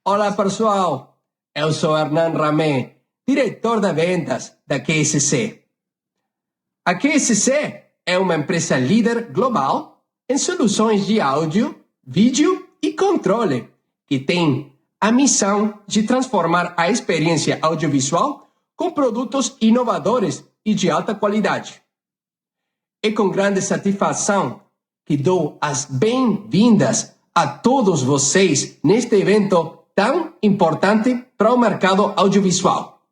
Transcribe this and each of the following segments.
Olá, pessoal. Eu sou Hernan Ramé, diretor de vendas da QSC. A QSC é uma empresa líder global em soluções de áudio, vídeo e controle, que tem a missão de transformar a experiência audiovisual com produtos inovadores e de alta qualidade. É com grande satisfação que dou as bem-vindas a todos vocês neste evento tão importante para o mercado audiovisual.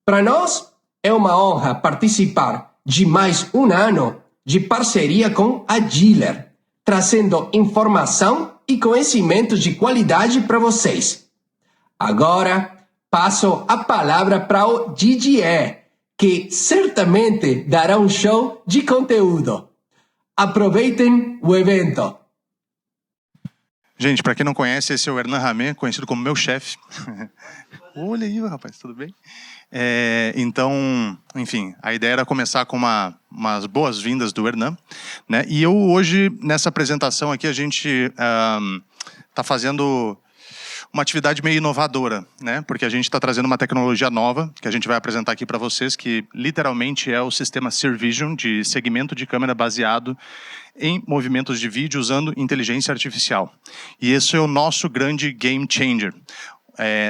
Para nós, é uma honra participar de mais um ano de parceria com a Dealer, trazendo informação e conhecimentos de qualidade para vocês. Agora, passo a palavra para o Didier, que certamente dará um show de conteúdo. Aproveitem o evento. Gente, para quem não conhece, esse é o Hernan Ramé, conhecido como meu chefe. Olha aí, rapaz, tudo bem? Então, enfim, a ideia era começar com umas boas-vindas do Hernan, né? E eu hoje, nessa apresentação aqui, a gente está fazendo uma atividade meio inovadora, né? Porque a gente está trazendo uma tecnologia nova, que a gente vai apresentar aqui para vocês, que literalmente é o sistema SeerVision, de segmento de câmera baseado em movimentos de vídeo usando inteligência artificial. E esse é o nosso grande game changer.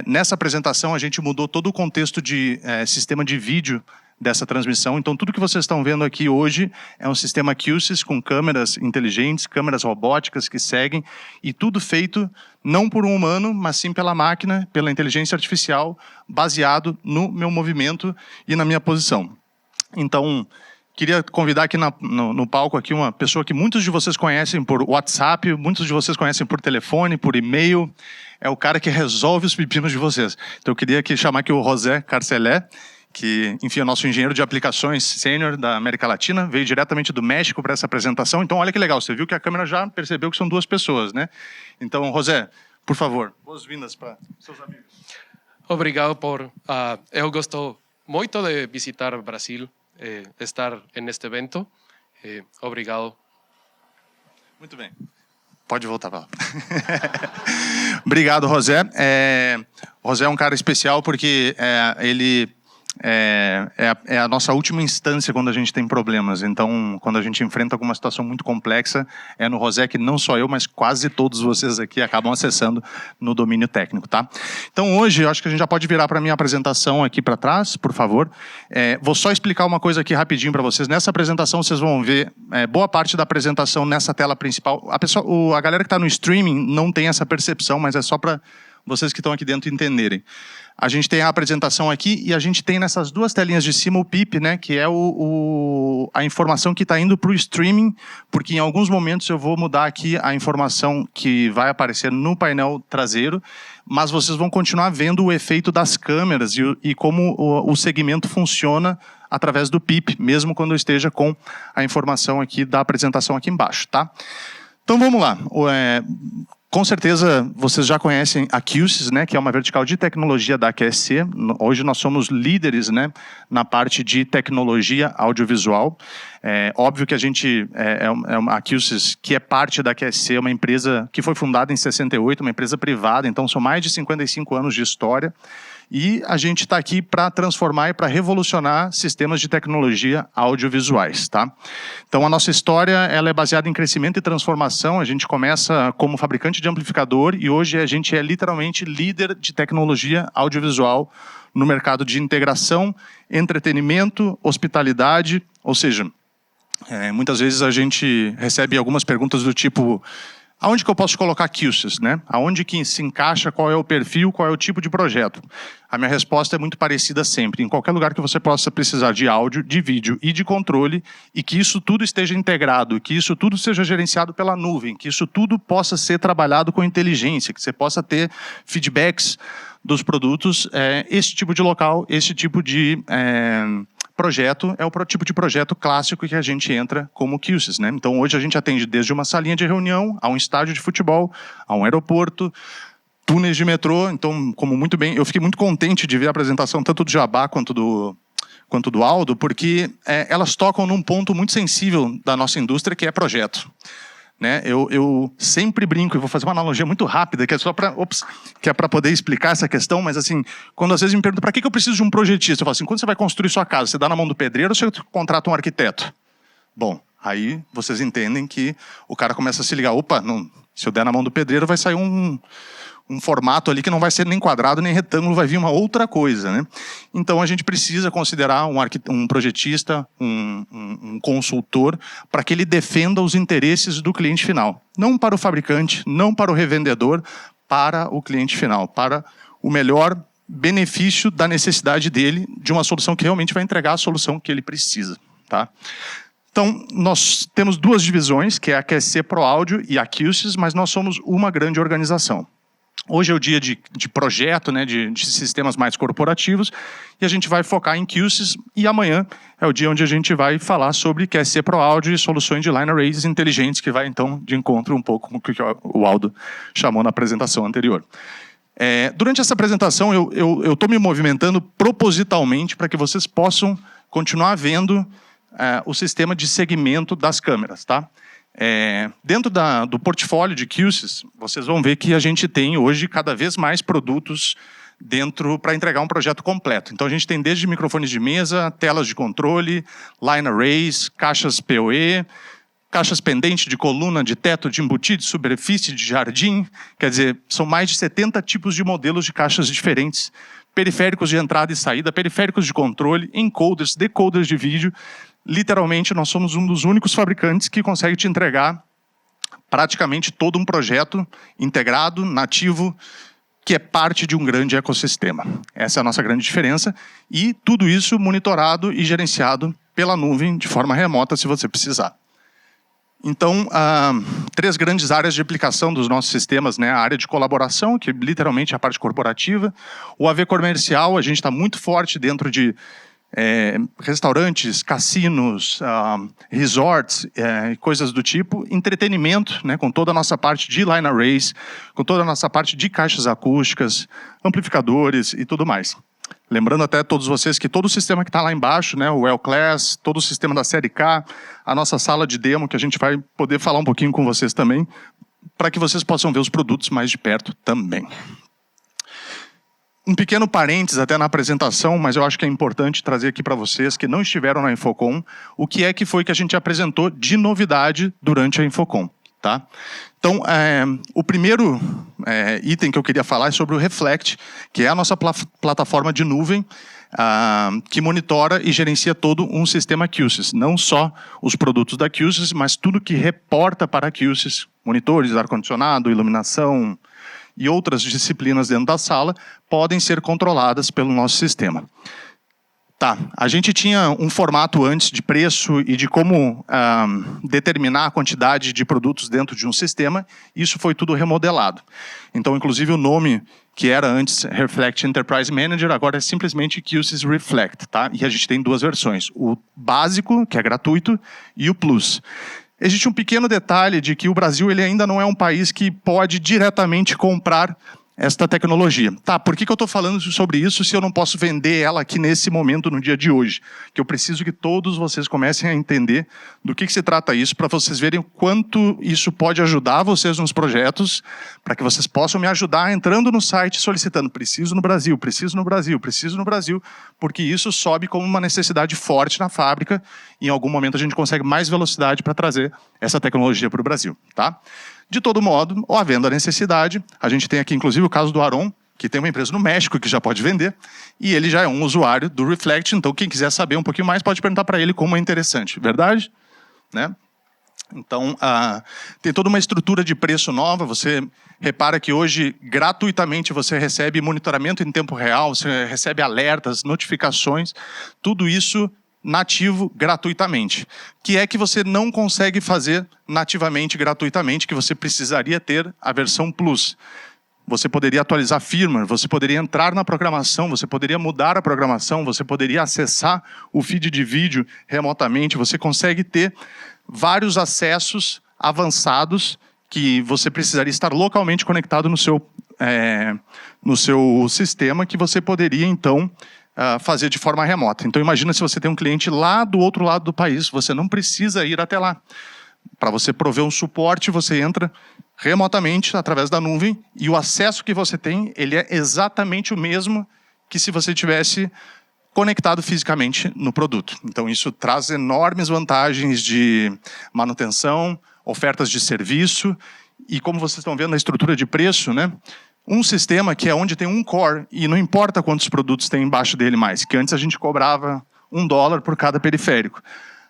Nessa apresentação, a gente mudou todo o contexto de sistema de vídeo dessa transmissão. Então, tudo que vocês estão vendo aqui hoje é um sistema QSIS com câmeras inteligentes, câmeras robóticas que seguem, e tudo feito não por um humano, mas sim pela máquina, pela inteligência artificial, baseado no meu movimento e na minha posição. Então, queria convidar aqui no palco aqui uma pessoa que muitos de vocês conhecem por WhatsApp, muitos de vocês conhecem por telefone, por e-mail. É o cara que resolve os pepinos de vocês. Então eu queria aqui chamar aqui o José Carcelé, que, enfim, é o nosso engenheiro de aplicações sênior da América Latina, veio diretamente do México para essa apresentação. Então olha que legal, você viu que a câmera já percebeu que são duas pessoas, né? Então, José, por favor, boas-vindas para seus amigos. Obrigado por... eu gosto muito de visitar o Brasil, estar neste evento. Obrigado. Muito bem. Pode voltar para lá. Obrigado, José. José é um cara especial porque ele é a nossa última instância quando a gente tem problemas. Então, quando a gente enfrenta alguma situação muito complexa, é no José que não só eu, mas quase todos vocês aqui acabam acessando no domínio técnico, tá? Então, hoje, eu acho que a gente já pode virar para a minha apresentação aqui para trás, por favor. Vou só explicar uma coisa aqui rapidinho para vocês. Nessa apresentação, vocês vão ver boa parte da apresentação nessa tela principal. A galera que está no streaming não tem essa percepção, mas é só para vocês que estão aqui dentro entenderem. A gente tem a apresentação aqui e a gente tem nessas duas telinhas de cima o PIP, né, que é a informação que está indo para o streaming, porque em alguns momentos eu vou mudar aqui a informação que vai aparecer no painel traseiro, mas vocês vão continuar vendo o efeito das câmeras e como o segmento funciona através do PIP, mesmo quando eu esteja com a informação aqui da apresentação aqui embaixo, tá? Então vamos lá. Com certeza, vocês já conhecem a QSIS, né, que é uma vertical de tecnologia da QSC. Hoje nós somos líderes, né, na parte de tecnologia audiovisual. Óbvio que a gente a QSIS, que é parte da QSC, é uma empresa que foi fundada em 68, uma empresa privada, então são mais de 55 anos de história. E a gente está aqui para transformar e para revolucionar sistemas de tecnologia audiovisuais, tá? Então, a nossa história ela é baseada em crescimento e transformação. A gente começa como fabricante de amplificador e hoje a gente é literalmente líder de tecnologia audiovisual no mercado de integração, entretenimento, hospitalidade. Ou seja, muitas vezes a gente recebe algumas perguntas do tipo: aonde que eu posso colocar QSIS, né? Aonde que se encaixa, qual é o perfil, qual é o tipo de projeto? A minha resposta é muito parecida sempre. Em qualquer lugar que você possa precisar de áudio, de vídeo e de controle, e que isso tudo esteja integrado, que isso tudo seja gerenciado pela nuvem, que isso tudo possa ser trabalhado com inteligência, que você possa ter feedbacks dos produtos, esse tipo de local, esse tipo de projeto é o tipo de projeto clássico que a gente entra como QSIS, né? Então hoje a gente atende desde uma salinha de reunião, a um estádio de futebol, a um aeroporto, túneis de metrô. Então, como muito bem, eu fiquei muito contente de ver a apresentação tanto do Jabá quanto do Aldo, porque elas tocam num ponto muito sensível da nossa indústria, que é projeto. né? Eu sempre brinco, e vou fazer uma analogia muito rápida, que é só para poder explicar essa questão, mas assim, quando às vezes me perguntam, para que eu preciso de um projetista? Eu falo assim, quando você vai construir sua casa, você dá na mão do pedreiro ou você contrata um arquiteto? Bom, aí vocês entendem que o cara começa a se ligar, opa, não, se eu der na mão do pedreiro vai sair um formato ali que não vai ser nem quadrado nem retângulo, vai vir uma outra coisa, né? Então a gente precisa considerar um projetista, um consultor, para que ele defenda os interesses do cliente final. Não para o fabricante, não para o revendedor, para o cliente final, para o melhor benefício da necessidade dele, de uma solução que realmente vai entregar a solução que ele precisa, tá? Então, nós temos duas divisões, que é a QSC Pro Áudio e a QSys, mas nós somos uma grande organização. Hoje é o dia de projeto, né, de sistemas mais corporativos, e a gente vai focar em QSys, e amanhã é o dia onde a gente vai falar sobre QSC Pro Áudio e soluções de line arrays inteligentes, que vai, então, de encontro um pouco com o que o Aldo chamou na apresentação anterior. Durante essa apresentação, eu estou me movimentando propositalmente para que vocês possam continuar vendo o sistema de segmento das câmeras, tá? Dentro do portfólio de QSys, vocês vão ver que a gente tem hoje cada vez mais produtos dentro para entregar um projeto completo. Então a gente tem desde microfones de mesa, telas de controle, line arrays, caixas PoE, caixas pendentes de coluna, de teto, de embutido, de superfície, de jardim. Quer dizer, são mais de 70 tipos de modelos de caixas diferentes, periféricos de entrada e saída, periféricos de controle, encoders, decoders de vídeo. Literalmente, nós somos um dos únicos fabricantes que consegue te entregar praticamente todo um projeto integrado, nativo, que é parte de um grande ecossistema. Essa é a nossa grande diferença. E tudo isso monitorado e gerenciado pela nuvem de forma remota, se você precisar. Então, 3 grandes áreas de aplicação dos nossos sistemas, né? A área de colaboração, que literalmente é a parte corporativa. O AV comercial, a gente está muito forte dentro de restaurantes, cassinos, resorts, coisas do tipo, entretenimento, né, com toda a nossa parte de line arrays, com toda a nossa parte de caixas acústicas, amplificadores e tudo mais. Lembrando até a todos vocês que todo o sistema que está lá embaixo, né, o L-Class, todo o sistema da série K, a nossa sala de demo, que a gente vai poder falar um pouquinho com vocês também, para que vocês possam ver os produtos mais de perto também. Um pequeno parênteses até na apresentação, mas eu acho que é importante trazer aqui para vocês que não estiveram na Infocom, o que é que foi que a gente apresentou de novidade durante a Infocom. Tá? Então, o primeiro item que eu queria falar é sobre o Reflect, que é a nossa plataforma de nuvem que monitora e gerencia todo um sistema QSys. Não só os produtos da QSys, mas tudo que reporta para a QSys, monitores, ar-condicionado, iluminação e outras disciplinas dentro da sala, podem ser controladas pelo nosso sistema. Tá, a gente tinha um formato antes de preço e de como determinar a quantidade de produtos dentro de um sistema. Isso foi tudo remodelado. Então, inclusive, o nome que era antes Reflect Enterprise Manager, agora é simplesmente QSys Reflect. Tá? E a gente tem 2 versões. O básico, que é gratuito, e o Plus. Existe um pequeno detalhe de que o Brasil ele ainda não é um país que pode diretamente comprar esta tecnologia. Tá, por que eu estou falando sobre isso se eu não posso vender ela aqui nesse momento, no dia de hoje? Que eu preciso que todos vocês comecem a entender do que se trata isso, para vocês verem o quanto isso pode ajudar vocês nos projetos, para que vocês possam me ajudar entrando no site solicitando preciso no Brasil, preciso no Brasil, preciso no Brasil, porque isso sobe como uma necessidade forte na fábrica e em algum momento a gente consegue mais velocidade para trazer essa tecnologia para o Brasil. Tá? De todo modo, ou havendo a necessidade, a gente tem aqui inclusive o caso do Aron, que tem uma empresa no México que já pode vender, e ele já é um usuário do Reflect, então quem quiser saber um pouquinho mais pode perguntar para ele como é interessante, verdade? Né? Então, tem toda uma estrutura de preço nova, você repara que hoje, gratuitamente, você recebe monitoramento em tempo real, você recebe alertas, notificações, tudo isso nativo gratuitamente, que é que você não consegue fazer nativamente gratuitamente, que você precisaria ter a versão Plus. Você poderia atualizar firmware, você poderia entrar na programação, você poderia mudar a programação, você poderia acessar o feed de vídeo remotamente, você consegue ter vários acessos avançados que você precisaria estar localmente conectado no seu sistema, que você poderia, então, fazer de forma remota. Então, imagina se você tem um cliente lá do outro lado do país, você não precisa ir até lá. Para você prover um suporte, você entra remotamente através da nuvem e o acesso que você tem, ele é exatamente o mesmo que se você tivesse conectado fisicamente no produto. Então, isso traz enormes vantagens de manutenção, ofertas de serviço e, como vocês estão vendo na estrutura de preço, né? Um sistema que é onde tem um core e não importa quantos produtos tem embaixo dele mais, que antes a gente cobrava $1 por cada periférico.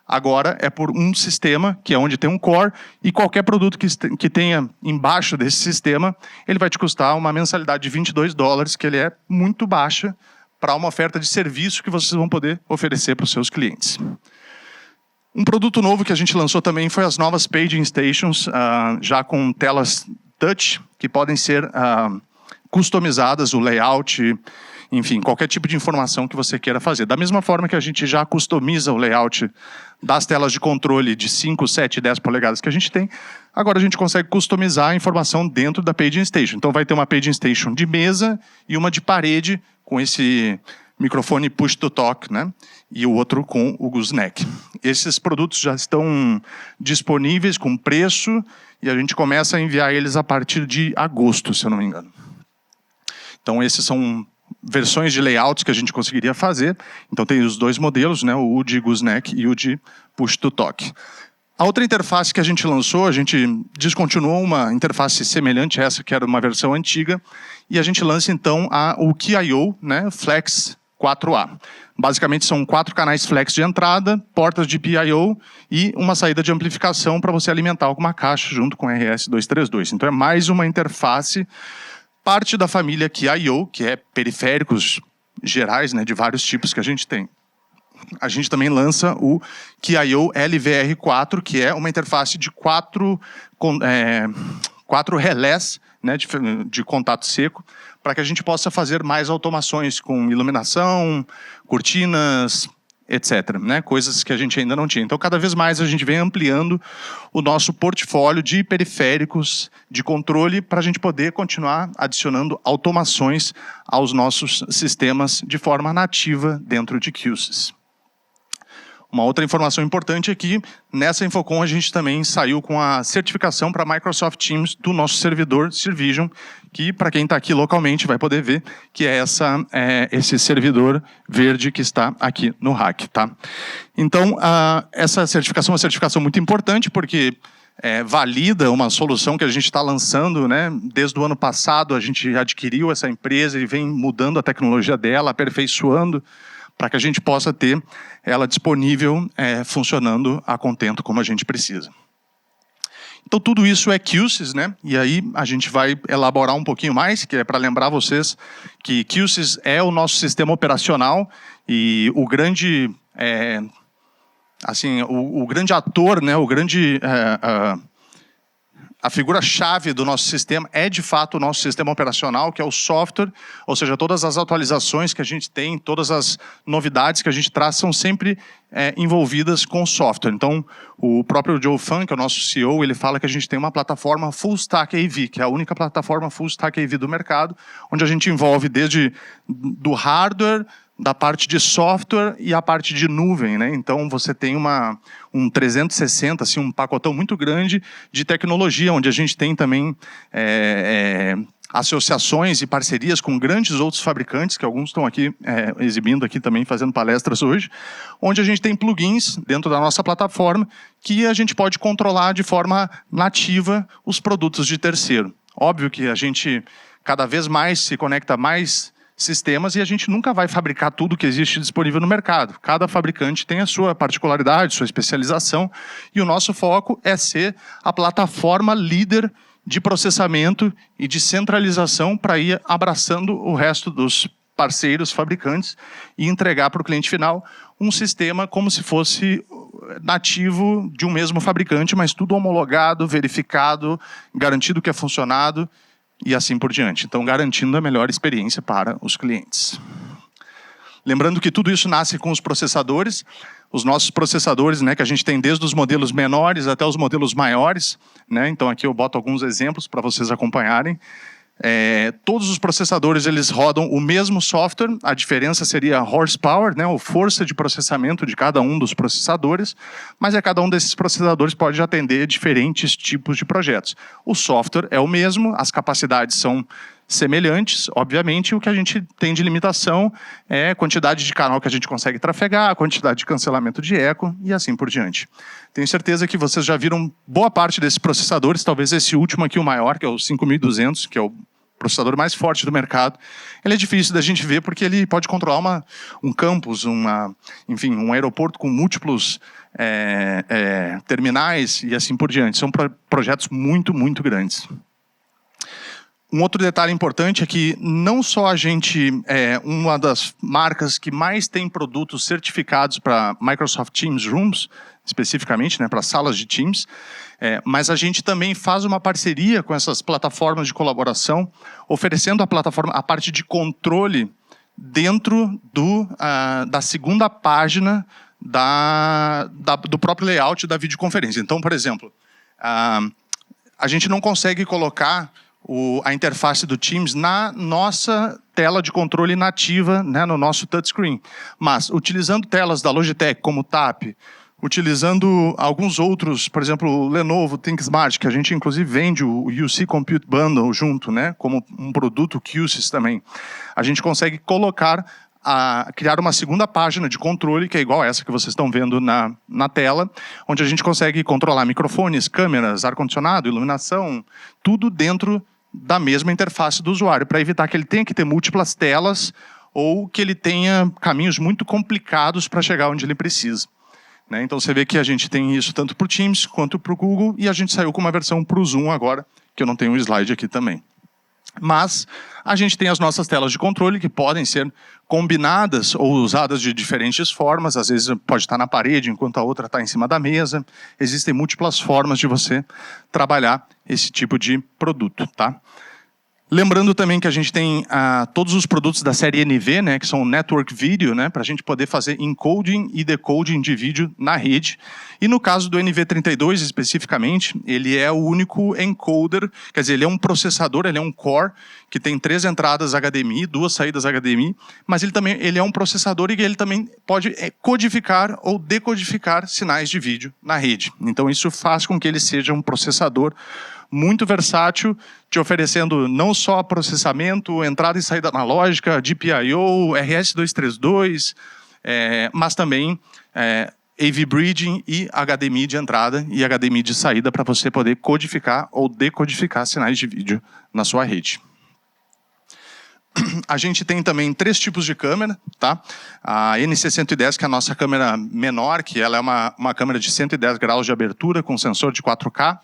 Agora é por um sistema, que é onde tem um core, e qualquer produto que tenha embaixo desse sistema, ele vai te custar uma mensalidade de $22, que ele é muito baixa para uma oferta de serviço que vocês vão poder oferecer para os seus clientes. Um produto novo que a gente lançou também foi as novas Paging Stations, já com telas touch, que podem ser customizadas, o layout, enfim, qualquer tipo de informação que você queira fazer. Da mesma forma que a gente já customiza o layout das telas de controle de 5, 7 e 10 polegadas que a gente tem, agora a gente consegue customizar a informação dentro da Paging Station. Então vai ter uma Paging Station de mesa e uma de parede com esse microfone push to talk, né? E o outro com o gooseneck. Esses produtos já estão disponíveis com preço e a gente começa a enviar eles a partir de agosto, se eu não me engano. Então esses são versões de layouts que a gente conseguiria fazer. Então tem os dois modelos, né? O de gooseneck e o de push to talk. A outra interface que a gente lançou, a gente descontinuou uma interface semelhante a essa, que era uma versão antiga, e a gente lança então o Key.io, né? Flex 4A. Basicamente são 4 canais flex de entrada, portas de PIO e uma saída de amplificação para você alimentar alguma caixa junto com RS-232. Então é mais uma interface, parte da família Key.io, que é periféricos gerais, né, de vários tipos que a gente tem. A gente também lança o Key.io LVR4, que é uma interface de 4 relés, né, de contato seco, para que a gente possa fazer mais automações com iluminação, cortinas, etc. Né? Coisas que a gente ainda não tinha. Então, cada vez mais a gente vem ampliando o nosso portfólio de periféricos de controle para a gente poder continuar adicionando automações aos nossos sistemas de forma nativa dentro de QSys. Uma outra informação importante é que nessa Infocom a gente também saiu com a certificação para Microsoft Teams do nosso servidor Servision, que para quem está aqui localmente vai poder ver que é esse servidor verde que está aqui no rack. Tá? Então, essa certificação é uma certificação muito importante porque valida uma solução que a gente está lançando, né? Desde o ano passado a gente adquiriu essa empresa e vem mudando a tecnologia dela, aperfeiçoando, para que a gente possa ter ela disponível, funcionando a contento como a gente precisa. Então, tudo isso é QSys, né? E aí a gente vai elaborar um pouquinho mais, que é para lembrar vocês que QSys é o nosso sistema operacional e o grande, o grande ator, né? A figura-chave do nosso sistema é, de fato, o nosso sistema operacional, que é o software, ou seja, todas as atualizações que a gente tem, todas as novidades que a gente traz são sempre envolvidas com software. Então, o próprio Joe Fan, que é o nosso CEO, ele fala que a gente tem uma plataforma Full Stack AV, que é a única plataforma Full Stack AV do mercado, onde a gente envolve desde do hardware, da parte de software e a parte de nuvem, né? Então você tem um 360, assim, um pacotão muito grande de tecnologia, onde a gente tem também associações e parcerias com grandes outros fabricantes, que alguns estão aqui exibindo aqui também, fazendo palestras hoje, onde a gente tem plugins dentro da nossa plataforma que a gente pode controlar de forma nativa os produtos de terceiro. Óbvio que a gente cada vez mais se conecta mais sistemas e a gente nunca vai fabricar tudo que existe disponível no mercado. Cada fabricante tem a sua particularidade, sua especialização, e o nosso foco é ser a plataforma líder de processamento e de centralização para ir abraçando o resto dos parceiros, fabricantes, e entregar para o cliente final um sistema como se fosse nativo de um mesmo fabricante, mas tudo homologado, verificado, garantido que é funcionado, e assim por diante. Então, garantindo a melhor experiência para os clientes. Lembrando que tudo isso nasce com os processadores. Os nossos processadores, né, que a gente tem desde os modelos menores até os modelos maiores. Né? Então, aqui eu boto alguns exemplos para vocês acompanharem. Todos os processadores eles rodam o mesmo software, a diferença seria horsepower, né, ou força de processamento de cada um dos processadores, mas cada um desses processadores pode atender diferentes tipos de projetos. O software é o mesmo, as capacidades são semelhantes, obviamente, o que a gente tem de limitação é a quantidade de canal que a gente consegue trafegar, a quantidade de cancelamento de eco e assim por diante. Tenho certeza que vocês já viram boa parte desses processadores, talvez esse último aqui, o maior, que é o 5200, que é o processador mais forte do mercado. Ele é difícil da gente ver porque ele pode controlar um campus, enfim, um aeroporto com múltiplos terminais e assim por diante. São projetos muito, muito grandes. Um outro detalhe importante é que não só a gente é uma das marcas que mais tem produtos certificados para Microsoft Teams Rooms, especificamente, né, para salas de Teams, mas a gente também faz uma parceria com essas plataformas de colaboração, oferecendo a parte de controle dentro da segunda página do próprio layout da videoconferência. Então, por exemplo, a gente não consegue colocar a interface do Teams na nossa tela de controle nativa, né, no nosso touchscreen. Mas, utilizando telas da Logitech, como o TAP, utilizando alguns outros, por exemplo, o Lenovo ThinkSmart, que a gente inclusive vende o UC Compute Bundle junto, né, como um produto QSys também, a gente consegue criar uma segunda página de controle, que é igual essa que vocês estão vendo na tela, onde a gente consegue controlar microfones, câmeras, ar-condicionado, iluminação, tudo dentro da mesma interface do usuário, para evitar que ele tenha que ter múltiplas telas ou que ele tenha caminhos muito complicados para chegar onde ele precisa. Né? Então você vê que a gente tem isso tanto para o Teams quanto para o Google, e a gente saiu com uma versão para o Zoom agora, que eu não tenho um slide aqui também. Mas a gente tem as nossas telas de controle que podem ser combinadas ou usadas de diferentes formas. Às vezes pode estar na parede enquanto a outra está em cima da mesa. Existem múltiplas formas de você trabalhar esse tipo de produto, tá? Lembrando também que a gente tem todos os produtos da série NV, né, que são Network Video, né, para a gente poder fazer encoding e decoding de vídeo na rede. E no caso do NV32 especificamente, ele é o único encoder, quer dizer, ele é um processador, ele é um core, que tem 3 entradas HDMI, 2 saídas HDMI, mas ele é um processador e ele também pode codificar ou decodificar sinais de vídeo na rede. Então isso faz com que ele seja um processador muito versátil, te oferecendo não só processamento, entrada e saída analógica, GPIO, RS-232, mas também AV Bridging e HDMI de entrada e HDMI de saída para você poder codificar ou decodificar sinais de vídeo na sua rede. A gente tem também 3 tipos de câmera, tá? A NC110, que é a nossa câmera menor, que ela é uma câmera de 110 graus de abertura com sensor de 4K,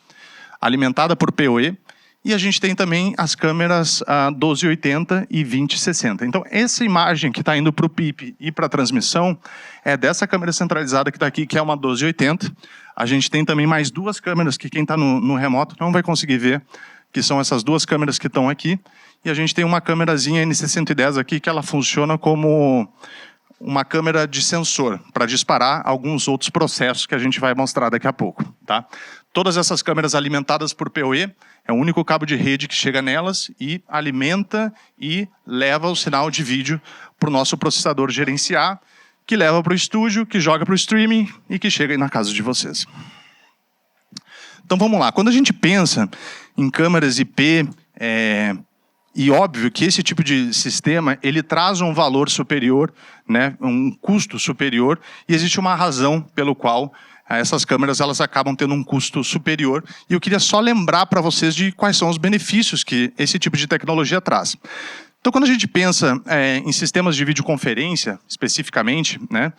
alimentada por PoE, e a gente tem também as câmeras 1280 e 2060. Então, essa imagem que está indo para o PIP e para a transmissão é dessa câmera centralizada que está aqui, que é uma 1280. A gente tem também mais 2 câmeras que quem está no remoto não vai conseguir ver, que são essas 2 câmeras que estão aqui. E a gente tem uma câmerazinha NC110 aqui, que ela funciona como uma câmera de sensor, para disparar alguns outros processos que a gente vai mostrar daqui a pouco, tá? Todas essas câmeras alimentadas por PoE, é o único cabo de rede que chega nelas e alimenta e leva o sinal de vídeo para o nosso processador gerenciar, que leva para o estúdio, que joga para o streaming e que chega aí na casa de vocês. Então vamos lá, quando a gente pensa em câmeras IP, e óbvio que esse tipo de sistema, ele traz um valor superior, né, um custo superior, e existe uma razão pelo qual essas câmeras elas acabam tendo um custo superior. E eu queria só lembrar para vocês de quais são os benefícios que esse tipo de tecnologia traz. Então, quando a gente pensa em sistemas de videoconferência, especificamente, né,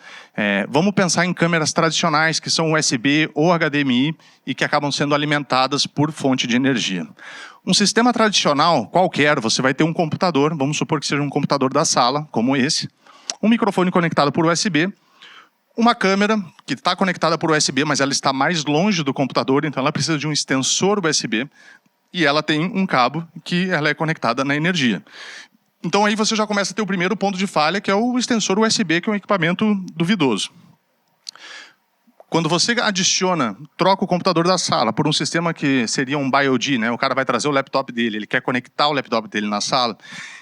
vamos pensar em câmeras tradicionais, que são USB ou HDMI, e que acabam sendo alimentadas por fonte de energia. Um sistema tradicional, qualquer, você vai ter um computador, vamos supor que seja um computador da sala, como esse, um microfone conectado por USB, uma câmera que está conectada por USB, mas ela está mais longe do computador, então ela precisa de um extensor USB, e ela tem um cabo que ela é conectada na energia. Então aí você já começa a ter o primeiro ponto de falha, que é o extensor USB, que é um equipamento duvidoso. Quando você troca o computador da sala por um sistema que seria um BioD, né? O cara vai trazer o laptop dele, ele quer conectar o laptop dele na sala,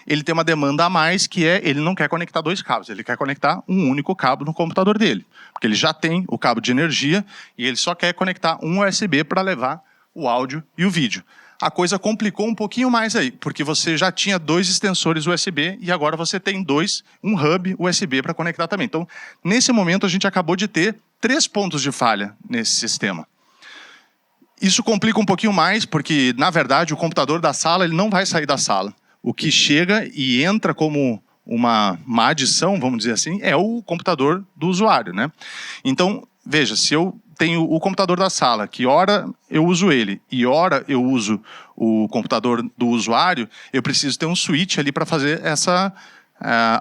ele tem uma demanda a mais, que é, ele não quer conectar 2 cabos, ele quer conectar um único cabo no computador dele. Porque ele já tem o cabo de energia e ele só quer conectar um USB para levar o áudio e o vídeo. A coisa complicou um pouquinho mais aí, porque você já tinha 2 extensores USB e agora você tem um hub USB para conectar também. Então, nesse momento, a gente acabou de ter 3 pontos de falha nesse sistema. Isso complica um pouquinho mais, porque, na verdade, o computador da sala ele não vai sair da sala. O que chega e entra como uma má adição, vamos dizer assim, é o computador do usuário, né? Então, veja, se eu tenho o computador da sala, que ora eu uso ele e ora eu uso o computador do usuário, eu preciso ter um switch ali para fazer essa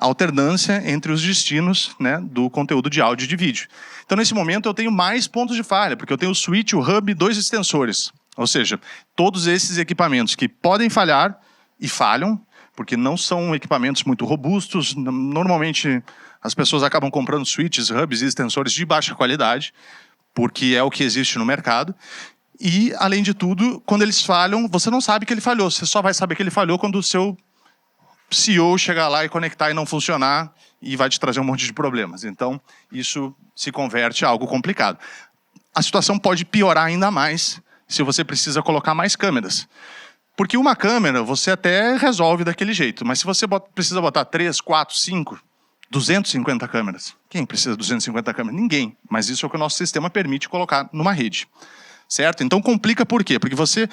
alternância entre os destinos, né, do conteúdo de áudio e de vídeo. Então, nesse momento, eu tenho mais pontos de falha, porque eu tenho o switch, o hub e 2 extensores. Ou seja, todos esses equipamentos que podem falhar e falham, porque não são equipamentos muito robustos. Normalmente, as pessoas acabam comprando switches, hubs e extensores de baixa qualidade, porque é o que existe no mercado. E, além de tudo, quando eles falham, você não sabe que ele falhou. Você só vai saber que ele falhou quando o seu CEO chegar lá e conectar e não funcionar, e vai te trazer um monte de problemas. Então, isso se converte a algo complicado. A situação pode piorar ainda mais se você precisa colocar mais câmeras. Porque uma câmera você até resolve daquele jeito, mas se você precisa botar 3, 4, 5, 250 câmeras. Quem precisa de 250 câmeras? Ninguém. Mas isso é o que o nosso sistema permite colocar numa rede. Certo? Então complica por quê? Porque você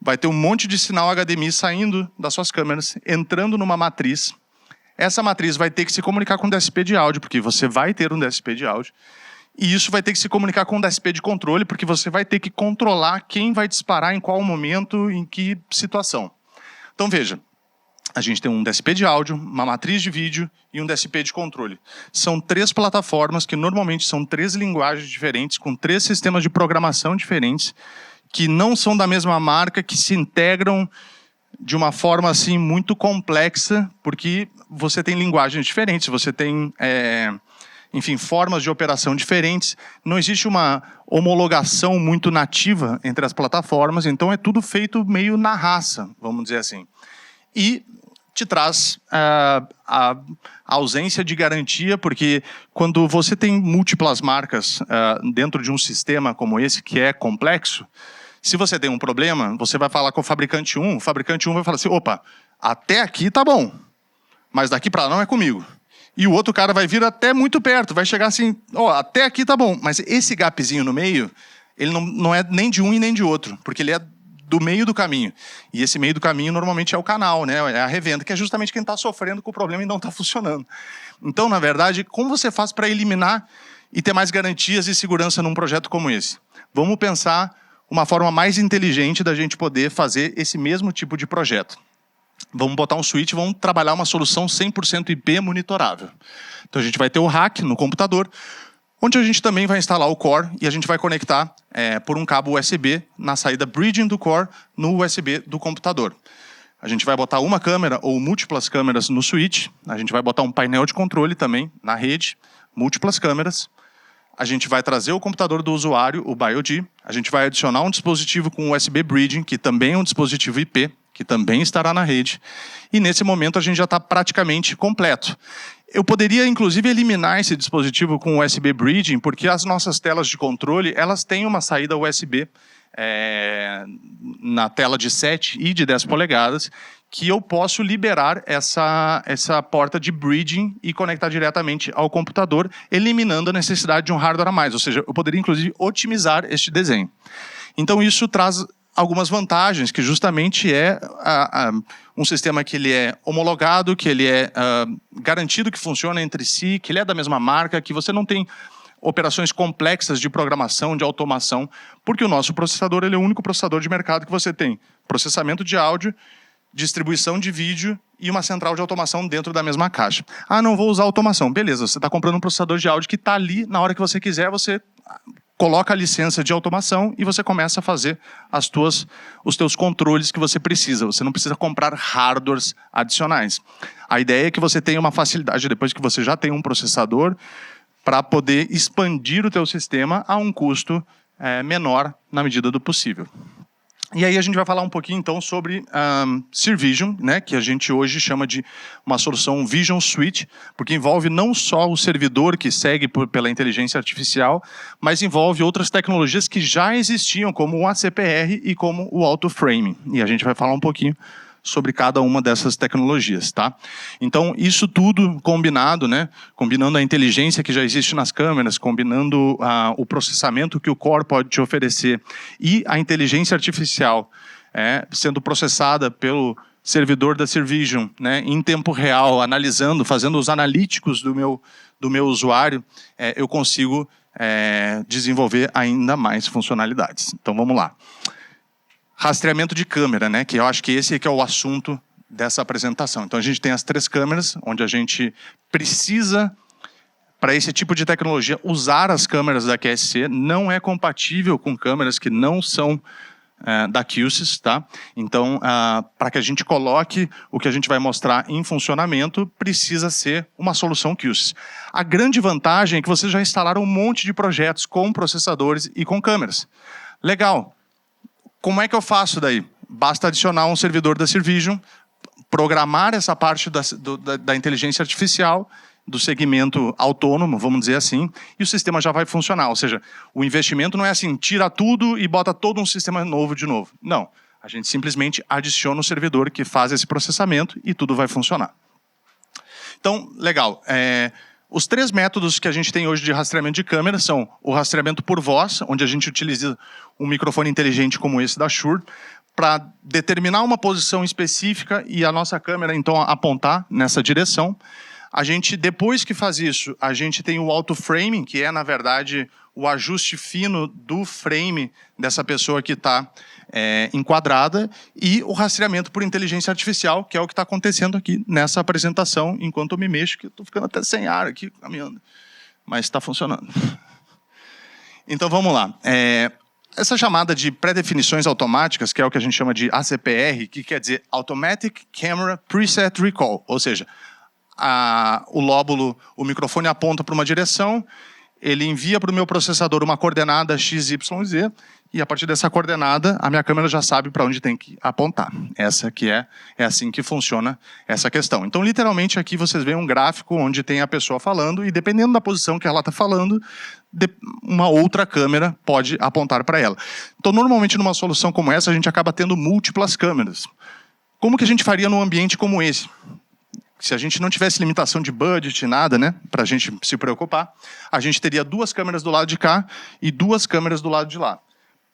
vai ter um monte de sinal HDMI saindo das suas câmeras, entrando numa matriz. Essa matriz vai ter que se comunicar com o DSP de áudio, porque você vai ter um DSP de áudio. E isso vai ter que se comunicar com o DSP de controle, porque você vai ter que controlar quem vai disparar em qual momento, em que situação. Então veja, a gente tem um DSP de áudio, uma matriz de vídeo e um DSP de controle. São 3 plataformas que normalmente são 3 linguagens diferentes, com 3 sistemas de programação diferentes, que não são da mesma marca, que se integram de uma forma assim muito complexa, porque você tem linguagens diferentes, você tem, enfim, formas de operação diferentes. Não existe uma homologação muito nativa entre as plataformas, então é tudo feito meio na raça, vamos dizer assim. E te traz a ausência de garantia, porque quando você tem múltiplas marcas dentro de um sistema como esse, que é complexo, se você tem um problema, você vai falar com o fabricante 1 vai falar assim, opa, até aqui tá bom, mas daqui para lá não é comigo. E o outro cara vai vir até muito perto, vai chegar assim, ó, até aqui tá bom, mas esse gapzinho no meio, ele não é nem de um e nem de outro, porque ele é do meio do caminho. E esse meio do caminho normalmente é o canal, né? É a revenda, que é justamente quem está sofrendo com o problema e não está funcionando. Então, na verdade, como você faz para eliminar e ter mais garantias e segurança num projeto como esse? Vamos pensar uma forma mais inteligente da gente poder fazer esse mesmo tipo de projeto. Vamos botar um switch, vamos trabalhar uma solução 100% IP monitorável. Então, a gente vai ter o rack no computador, onde a gente também vai instalar o core e a gente vai conectar por um cabo USB na saída bridging do core no USB do computador. A gente vai botar uma câmera ou múltiplas câmeras no switch, a gente vai botar um painel de controle também na rede, múltiplas câmeras. A gente vai trazer o computador do usuário, o BioD, a gente vai adicionar um dispositivo com USB bridging, que também é um dispositivo IP, que também estará na rede, e nesse momento a gente já está praticamente completo. Eu poderia, inclusive, eliminar esse dispositivo com USB Bridging, porque as nossas telas de controle, elas têm uma saída USB na tela de 7 e de 10 polegadas, que eu posso liberar essa porta de bridging e conectar diretamente ao computador, eliminando a necessidade de um hardware a mais. Ou seja, eu poderia, inclusive, otimizar este desenho. Então, isso traz algumas vantagens, que justamente é um sistema que ele é homologado, que ele é garantido que funciona entre si, que ele é da mesma marca, que você não tem operações complexas de programação, de automação, porque o nosso processador ele é o único processador de mercado que você tem processamento de áudio, distribuição de vídeo e uma central de automação dentro da mesma caixa. Ah, não vou usar automação. Beleza, você está comprando um processador de áudio que está ali, na hora que você quiser, você coloca a licença de automação e você começa a fazer os teus controles que você precisa. Você não precisa comprar hardwares adicionais. A ideia é que você tenha uma facilidade, depois que você já tem um processador, para poder expandir o teu sistema a um custo menor na medida do possível. E aí a gente vai falar um pouquinho então sobre SeerVision, né, que a gente hoje chama de uma solução Vision Suite, porque envolve não só o servidor que segue pela inteligência artificial, mas envolve outras tecnologias que já existiam, como o ACPR e como o Auto-Framing. E a gente vai falar um pouquinho sobre cada uma dessas tecnologias, tá? Então, isso tudo combinado, né? Combinando a inteligência que já existe nas câmeras, combinando o processamento que o Core pode te oferecer e a inteligência artificial sendo processada pelo servidor da SeerVision, né, em tempo real, analisando, fazendo os analíticos do meu usuário, eu consigo desenvolver ainda mais funcionalidades. Então, vamos lá. Rastreamento de câmera, né? Que eu acho que esse é o assunto dessa apresentação. Então a gente tem as 3 câmeras, onde a gente precisa, para esse tipo de tecnologia, usar as câmeras da QSC. Não é compatível com câmeras que não são da QSys, tá? Então, para que a gente coloque o que a gente vai mostrar em funcionamento, precisa ser uma solução QSys. A grande vantagem é que vocês já instalaram um monte de projetos com processadores e com câmeras. Legal. Como é que eu faço daí? Basta adicionar um servidor da SeerVision, programar essa parte da inteligência artificial, do segmento autônomo, vamos dizer assim, e o sistema já vai funcionar. Ou seja, o investimento não é assim, tira tudo e bota todo um sistema novo de novo. Não, a gente simplesmente adiciona o servidor que faz esse processamento e tudo vai funcionar. Então, legal. Os 3 métodos que a gente tem hoje de rastreamento de câmera são o rastreamento por voz, onde a gente utiliza um microfone inteligente como esse da Shure, para determinar uma posição específica e a nossa câmera, então, apontar nessa direção. A gente, depois que faz isso, a gente tem o auto-framing, que é, na verdade, o ajuste fino do frame dessa pessoa que está enquadrada, e o rastreamento por inteligência artificial, que é o que está acontecendo aqui nessa apresentação, enquanto eu me mexo, que eu estou ficando até sem ar aqui, caminhando. Mas está funcionando. Então, vamos lá. Essa chamada de pré-definições automáticas, que é o que a gente chama de ACPR, que quer dizer Automatic Camera Preset Recall, ou seja, o lóbulo, o microfone aponta para uma direção, ele envia para o meu processador uma coordenada XYZ, e a partir dessa coordenada, a minha câmera já sabe para onde tem que apontar. Essa que é assim que funciona essa questão. Então, literalmente, aqui vocês veem um gráfico onde tem a pessoa falando, e dependendo da posição que ela está falando, uma outra câmera pode apontar para ela. Então, normalmente, numa solução como essa, a gente acaba tendo múltiplas câmeras. Como que a gente faria num ambiente como esse? Se a gente não tivesse limitação de budget, nada, né, para a gente se preocupar, a gente teria 2 câmeras do lado de cá e 2 câmeras do lado de lá.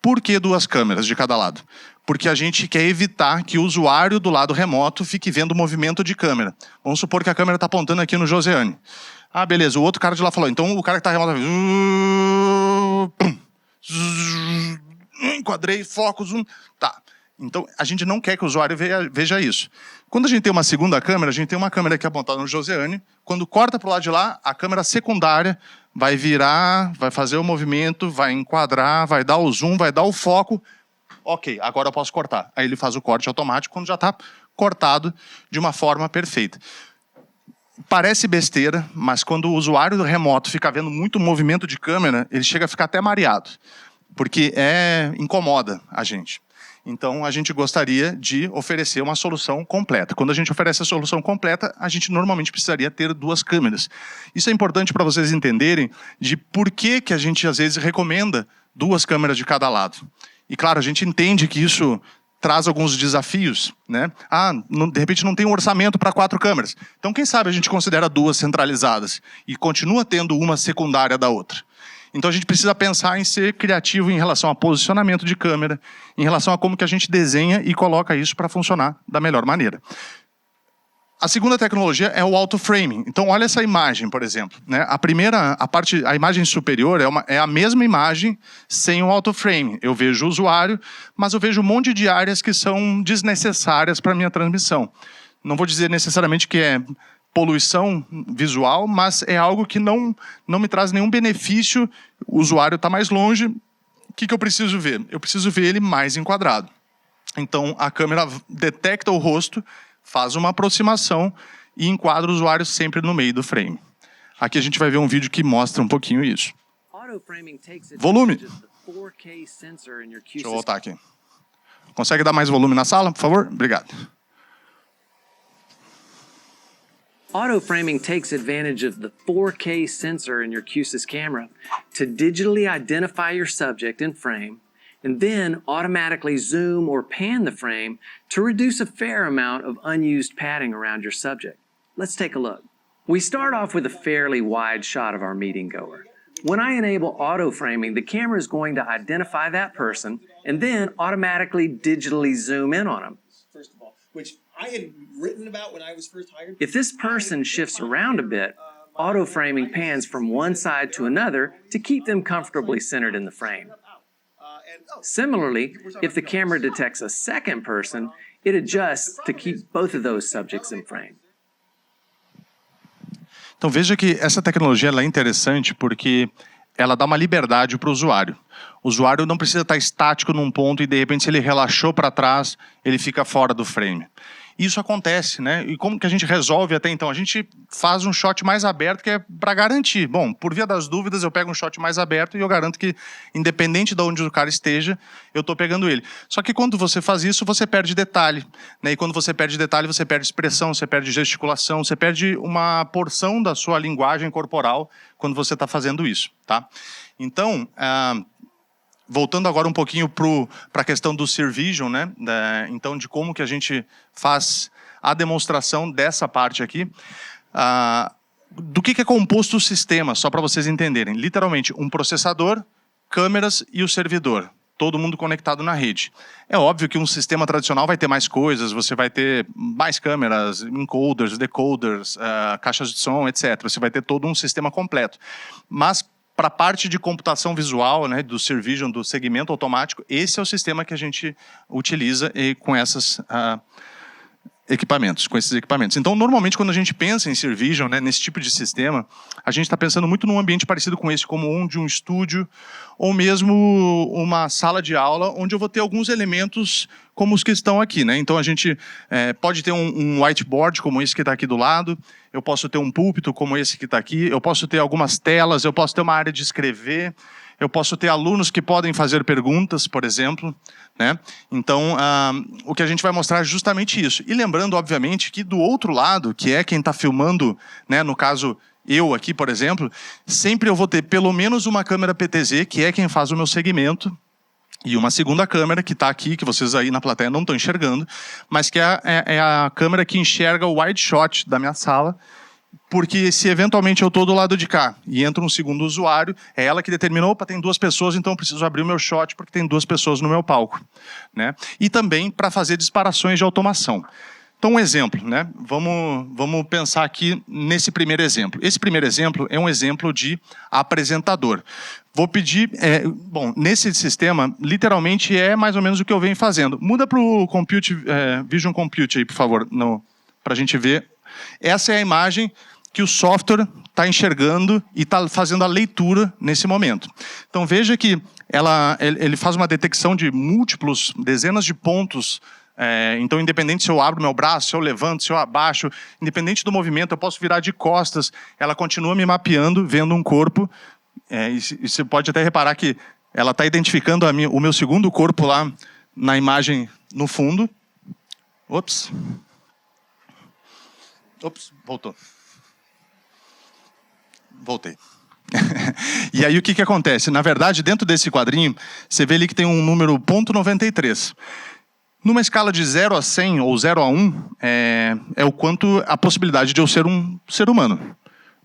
Por que 2 câmeras de cada lado? Porque a gente quer evitar que o usuário do lado remoto fique vendo o movimento de câmera. Vamos supor que a câmera está apontando aqui no Joseane. Ah, beleza, o outro cara de lá falou, então o cara que está remoto... Enquadrei, foco, zoom... Tá. Então, a gente não quer que o usuário veja isso. Quando a gente tem uma segunda câmera, a gente tem uma câmera aqui apontada no Joseane. Quando corta para o lado de lá, a câmera secundária vai virar, vai fazer o movimento, vai enquadrar, vai dar o zoom, vai dar o foco. Ok, agora eu posso cortar. Aí ele faz o corte automático quando já está cortado de uma forma perfeita. Parece besteira, mas quando o usuário remoto fica vendo muito movimento de câmera, ele chega a ficar até mareado, porque incomoda a gente. Então, a gente gostaria de oferecer uma solução completa. Quando a gente oferece a solução completa, a gente normalmente precisaria ter 2 câmeras. Isso é importante para vocês entenderem de por que a gente, às vezes, recomenda 2 câmeras de cada lado. E, claro, a gente entende que isso traz alguns desafios, né? De repente não tem um orçamento para 4 câmeras. Então, quem sabe a gente considera 2 centralizadas e continua tendo uma secundária da outra. Então a gente precisa pensar em ser criativo em relação a posicionamento de câmera, em relação a como que a gente desenha e coloca isso para funcionar da melhor maneira. A segunda tecnologia é o auto-framing. Então olha essa imagem, por exemplo, né? A imagem superior é a mesma imagem sem o auto-framing. Eu vejo o usuário, mas eu vejo um monte de áreas que são desnecessárias para a minha transmissão. Não vou dizer necessariamente que é poluição visual, mas é algo que não me traz nenhum benefício. O usuário está mais longe. O que eu preciso ver? Eu preciso ver ele mais enquadrado. Então, a câmera detecta o rosto, faz uma aproximação e enquadra o usuário sempre no meio do frame. Aqui a gente vai ver um vídeo que mostra um pouquinho isso. Volume. Deixa eu voltar aqui. Consegue dar mais volume na sala, por favor? Obrigado. Auto-framing takes advantage of the 4K sensor in your Q-SYS camera to digitally identify your subject in frame and then automatically zoom or pan the frame to reduce a fair amount of unused padding around your subject. Let's take a look. We start off with a fairly wide shot of our meeting goer. When I enable auto-framing, the camera is going to identify that person and then automatically digitally zoom in on them. First of all, which I had written about when I was first hired. If this person shifts around a bit, auto-framing pans from one side to another to keep them comfortably centered in the frame. Similarly, if the camera detects a second person, it adjusts to keep both of those subjects in frame. Então veja que essa tecnologia ela é interessante porque ela dá uma liberdade para o usuário. O usuário não precisa estar estático num ponto e de repente se ele relaxou para trás, ele fica fora do frame. Isso acontece, né? E como que a gente resolve até então? A gente faz um shot mais aberto que é para garantir. Bom, por via das dúvidas, eu pego um shot mais aberto e eu garanto que, independente de onde o cara esteja, eu estou pegando ele. Só que quando você faz isso, você perde detalhe, né? E quando você perde detalhe, você perde expressão, você perde gesticulação, você perde uma porção da sua linguagem corporal quando você está fazendo isso, tá? Então, voltando agora um pouquinho para a questão do Sear Vision, né? Então, de como que a gente faz a demonstração dessa parte aqui. Do que é composto o sistema, só para vocês entenderem. Literalmente, um processador, câmeras e o servidor. Todo mundo conectado na rede. É óbvio que um sistema tradicional vai ter mais coisas, você vai ter mais câmeras, encoders, decoders, caixas de som, etc. Você vai ter todo um sistema completo. Mas para a parte de computação visual, né, do Sear Vision, do segmento automático, esse é o sistema que a gente utiliza com esses equipamentos. Então, normalmente, quando a gente pensa em Sear Vision, né, nesse tipo de sistema, a gente está pensando muito num ambiente parecido com esse, como um de um estúdio, ou mesmo uma sala de aula, onde eu vou ter alguns elementos como os que estão aqui, né? Então, a gente pode ter um whiteboard, como esse que está aqui do lado, eu posso ter um púlpito, como esse que está aqui, eu posso ter algumas telas, eu posso ter uma área de escrever, eu posso ter alunos que podem fazer perguntas, por exemplo, né? Então, o que a gente vai mostrar é justamente isso. E lembrando, obviamente, que do outro lado, que é quem está filmando, né, no caso, eu aqui, por exemplo, sempre eu vou ter pelo menos uma câmera PTZ, que é quem faz o meu segmento, e uma segunda câmera que está aqui, que vocês aí na plateia não estão enxergando, mas que é a câmera que enxerga o wide shot da minha sala, porque se eventualmente eu estou do lado de cá e entra um segundo usuário, é ela que determina, opa, tem 2 pessoas, então eu preciso abrir o meu shot porque tem 2 pessoas no meu palco, né? E também para fazer disparações de automação. Então, um exemplo, né? Vamos pensar aqui nesse primeiro exemplo. Esse primeiro exemplo é um exemplo de apresentador. Vou pedir, bom, nesse sistema, literalmente é mais ou menos o que eu venho fazendo. Muda para o Vision Compute aí, por favor, para a gente ver. Essa é a imagem que o software está enxergando e está fazendo a leitura nesse momento. Então, veja que ele faz uma detecção de múltiplos, dezenas de pontos. Então, independente se eu abro meu braço, se eu levanto, se eu abaixo, independente do movimento, eu posso virar de costas, ela continua me mapeando, vendo um corpo. E você pode até reparar que ela está identificando o meu segundo corpo lá na imagem no fundo. Ops, voltou. Voltei. E aí o que acontece? Na verdade, dentro desse quadrinho, você vê ali que tem um número 0.93. Numa escala de 0 a 100 ou 0 a 1, é o quanto a possibilidade de eu ser um ser humano.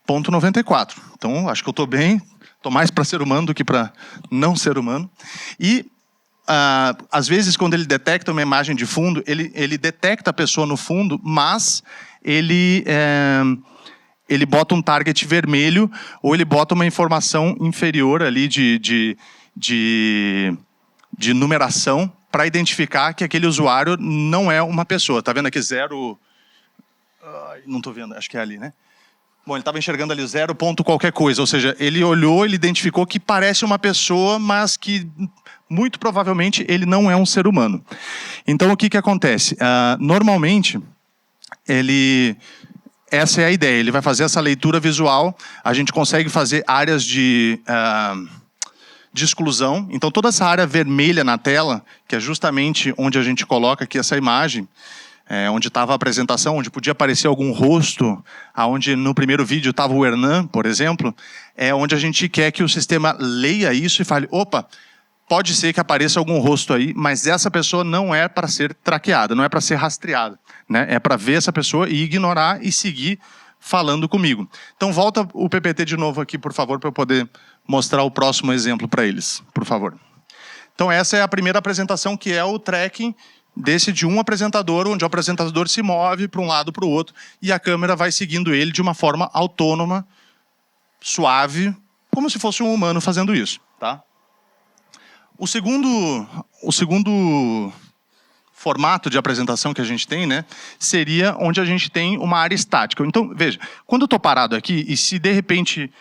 0.94. Então, acho que eu estou bem, estou mais para ser humano do que para não ser humano. E, às vezes, quando ele detecta uma imagem de fundo, ele detecta a pessoa no fundo, mas ele bota um target vermelho ou ele bota uma informação inferior ali de numeração para identificar que aquele usuário não é uma pessoa. Está vendo aqui 0... não estou vendo, acho que é ali, né? Bom, ele estava enxergando ali 0 ponto qualquer coisa, ou seja, ele olhou, ele identificou que parece uma pessoa, mas que muito provavelmente ele não é um ser humano. Então, o que acontece? Normalmente, ele essa é a ideia. Ele vai fazer essa leitura visual. A gente consegue fazer áreas de exclusão. Então, toda essa área vermelha na tela, que é justamente onde a gente coloca aqui essa imagem, onde estava a apresentação, onde podia aparecer algum rosto, aonde no primeiro vídeo estava o Hernan, por exemplo, é onde a gente quer que o sistema leia isso e fale, opa, pode ser que apareça algum rosto aí, mas essa pessoa não é para ser traqueada, não é para ser rastreada, né? É para ver essa pessoa e ignorar e seguir falando comigo. Então volta o PPT de novo aqui, por favor, para eu poder mostrar o próximo exemplo para eles, por favor. Então essa é a primeira apresentação, que é o tracking desse de um apresentador, onde o apresentador se move para um lado para o outro e a câmera vai seguindo ele de uma forma autônoma, suave, como se fosse um humano fazendo isso, tá? O segundo formato de apresentação que a gente tem, né, seria onde a gente tem uma área estática. Então, veja, quando eu estou parado aqui e se de repente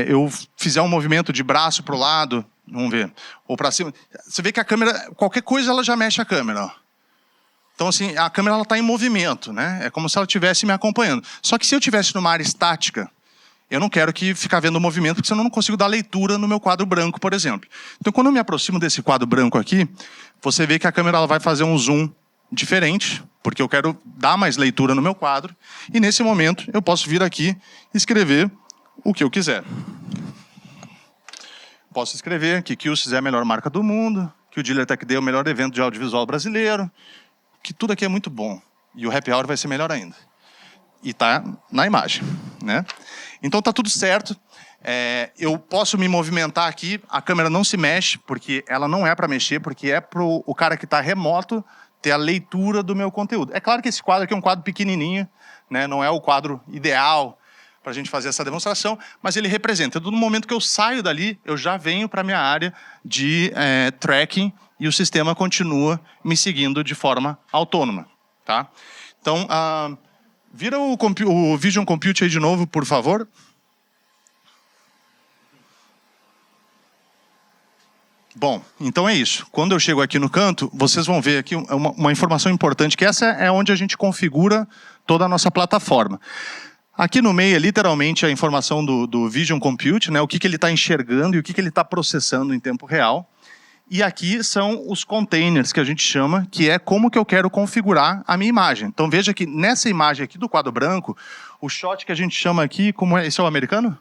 eu fizer um movimento de braço para o lado, vamos ver, ou para cima, você vê que a câmera, qualquer coisa ela já mexe a câmera, ó. Então, assim, a câmera está em movimento, né? É como se ela estivesse me acompanhando. Só que se eu estivesse numa área estática, eu não quero ficar vendo o movimento, porque senão eu não consigo dar leitura no meu quadro branco, por exemplo. Então, quando eu me aproximo desse quadro branco aqui, você vê que a câmera ela vai fazer um zoom diferente, porque eu quero dar mais leitura no meu quadro. E nesse momento, eu posso vir aqui e escrever o que eu quiser. Posso escrever que QSys é a melhor marca do mundo, que o Dealer Tech Day é o melhor evento de audiovisual brasileiro, que tudo aqui é muito bom. E o Happy Hour vai ser melhor ainda. E está na imagem, né? Então está tudo certo. Eu posso me movimentar aqui, a câmera não se mexe, porque ela não é para mexer, porque é para o cara que está remoto ter a leitura do meu conteúdo. É claro que esse quadro aqui é um quadro pequenininho, né? Não é o quadro ideal para a gente fazer essa demonstração, mas ele representa. No momento que eu saio dali, eu já venho para a minha área de tracking e o sistema continua me seguindo de forma autônoma, tá? Então, vira o Vision Compute aí de novo, por favor. Bom, então é isso. Quando eu chego aqui no canto, vocês vão ver aqui uma informação importante, que essa é onde a gente configura toda a nossa plataforma. Aqui no meio é literalmente a informação do Vision Compute, né? O que ele está enxergando e o que ele está processando em tempo real. E aqui são os containers que a gente chama, que é como que eu quero configurar a minha imagem. Então veja que nessa imagem aqui do quadro branco, o shot que a gente chama aqui, como é? Esse é o americano?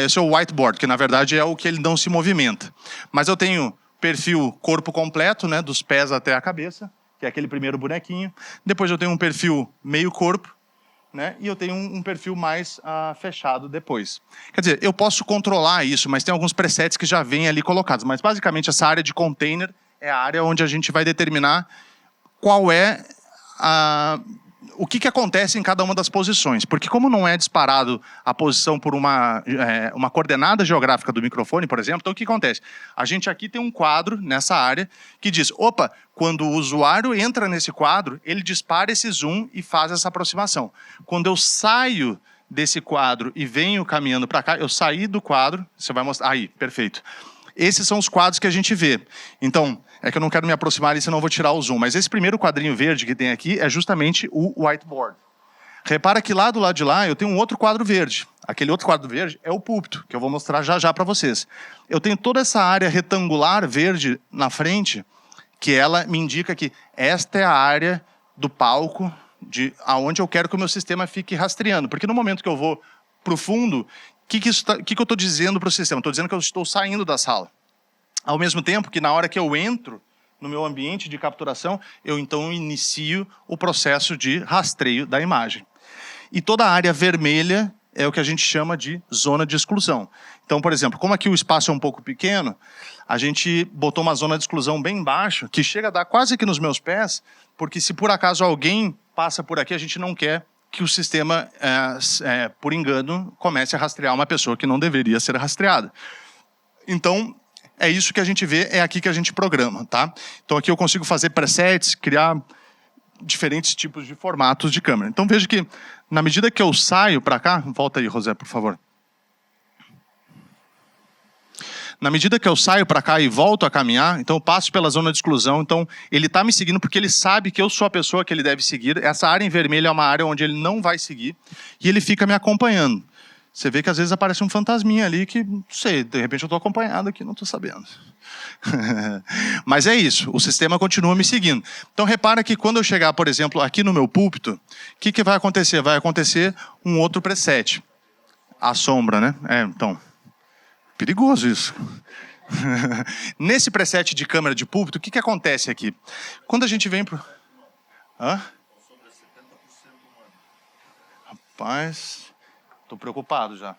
Esse é o whiteboard, que na verdade é o que ele não se movimenta. Mas eu tenho perfil corpo completo, né, dos pés até a cabeça, que é aquele primeiro bonequinho. Depois eu tenho um perfil meio corpo, né, e eu tenho um perfil mais fechado depois. Quer dizer, eu posso controlar isso, mas tem alguns presets que já vêm ali colocados. Mas basicamente essa área de container é a área onde a gente vai determinar qual é o que acontece em cada uma das posições. Porque como não é disparado a posição por uma coordenada geográfica do microfone, por exemplo, então o que acontece? A gente aqui tem um quadro nessa área que diz, opa, quando o usuário entra nesse quadro, ele dispara esse zoom e faz essa aproximação. Quando eu saio desse quadro e venho caminhando para cá, eu saí do quadro, você vai mostrar, aí, perfeito. Esses são os quadros que a gente vê. Então, é que eu não quero me aproximar ali, senão eu vou tirar o zoom. Mas esse primeiro quadrinho verde que tem aqui é justamente o whiteboard. Repara que lá do lado de lá eu tenho um outro quadro verde. Aquele outro quadro verde é o púlpito, que eu vou mostrar já já para vocês. Eu tenho toda essa área retangular verde na frente, que ela me indica que esta é a área do palco, aonde eu quero que o meu sistema fique rastreando. Porque no momento que eu vou para o fundo, o que eu estou dizendo para o sistema? Estou dizendo que eu estou saindo da sala. Ao mesmo tempo que na hora que eu entro no meu ambiente de capturação, eu então inicio o processo de rastreio da imagem. E toda a área vermelha é o que a gente chama de zona de exclusão. Então, por exemplo, como aqui o espaço é um pouco pequeno, a gente botou uma zona de exclusão bem embaixo, que chega a dar quase aqui nos meus pés, porque se por acaso alguém passa por aqui, a gente não quer que o sistema, por engano, comece a rastrear uma pessoa que não deveria ser rastreada. Então, é isso que a gente vê, é aqui que a gente programa, tá? Então aqui eu consigo fazer presets, criar diferentes tipos de formatos de câmera. Então veja que, na medida que eu saio para cá, volta aí, José, por favor. Na medida que eu saio para cá e volto a caminhar, então eu passo pela zona de exclusão, então ele está me seguindo porque ele sabe que eu sou a pessoa que ele deve seguir. Essa área em vermelho é uma área onde ele não vai seguir e ele fica me acompanhando. Você vê que às vezes aparece um fantasminha ali que, não sei, de repente eu estou acompanhado aqui, não estou sabendo. Mas é isso, o sistema continua me seguindo. Então repara que quando eu chegar, por exemplo, aqui no meu púlpito, o que vai acontecer? Vai acontecer um outro preset. A sombra, né? Então, perigoso isso. Nesse preset de câmera de púlpito, o que acontece aqui? Quando a gente vem pro... Rapaz, estou preocupado já.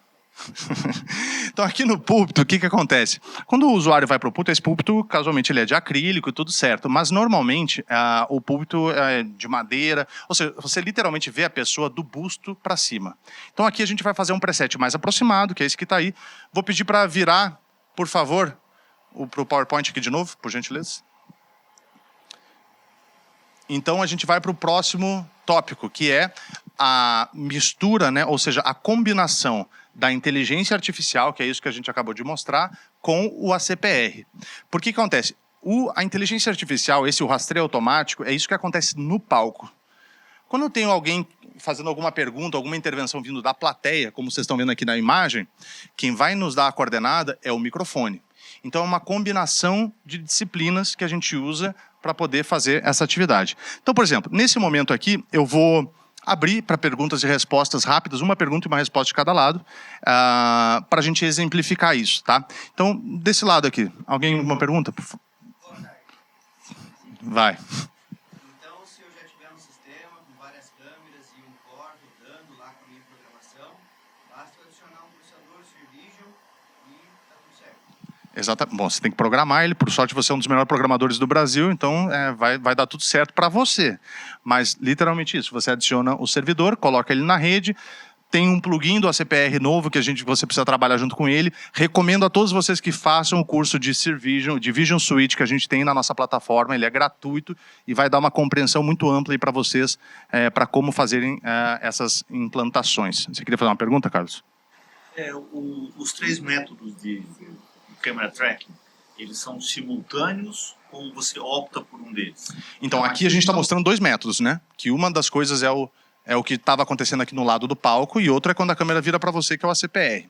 Então aqui no púlpito, o que acontece? Quando o usuário vai para o púlpito, esse púlpito, casualmente, ele é de acrílico e tudo certo, mas normalmente o púlpito é de madeira, ou seja, você literalmente vê a pessoa do busto para cima. Então aqui a gente vai fazer um preset mais aproximado, que é esse que está aí. Vou pedir para virar, por favor, para o PowerPoint aqui de novo, por gentileza. Então a gente vai para o próximo tópico, que é a mistura, né, ou seja, a combinação da inteligência artificial, que é isso que a gente acabou de mostrar, com o ACPR. Por que acontece? A inteligência artificial, o rastreio automático, é isso que acontece no palco. Quando eu tenho alguém fazendo alguma pergunta, alguma intervenção vindo da plateia, como vocês estão vendo aqui na imagem, quem vai nos dar a coordenada é o microfone. Então é uma combinação de disciplinas que a gente usa para poder fazer essa atividade. Então, por exemplo, nesse momento aqui, eu vou abrir para perguntas e respostas rápidas, uma pergunta e uma resposta de cada lado, para a gente exemplificar isso, tá? Então, desse lado aqui, alguém uma pergunta? Vai. Então, se eu já tiver um sistema com várias câmeras e um core rodando lá com a minha programação, basta eu adicionar um processador SurVision e tá tudo certo. Exatamente. Bom, você tem que programar ele, por sorte você é um dos melhores programadores do Brasil, então vai dar tudo certo para você. Mas literalmente isso, você adiciona o servidor, coloca ele na rede, tem um plugin do ACPR novo que você precisa trabalhar junto com ele. Recomendo a todos vocês que façam o curso de SurVision, de Vision Suite que a gente tem na nossa plataforma, ele é gratuito e vai dar uma compreensão muito ampla para vocês, para como fazerem essas implantações. Você queria fazer uma pergunta, Carlos? Os 3 métodos de camera tracking, eles são simultâneos ou você opta por um deles? Então, aqui a gente está mostrando 2 métodos, né? Que uma das coisas é o que estava acontecendo aqui no lado do palco e outra é quando a câmera vira para você, que é o ACPR.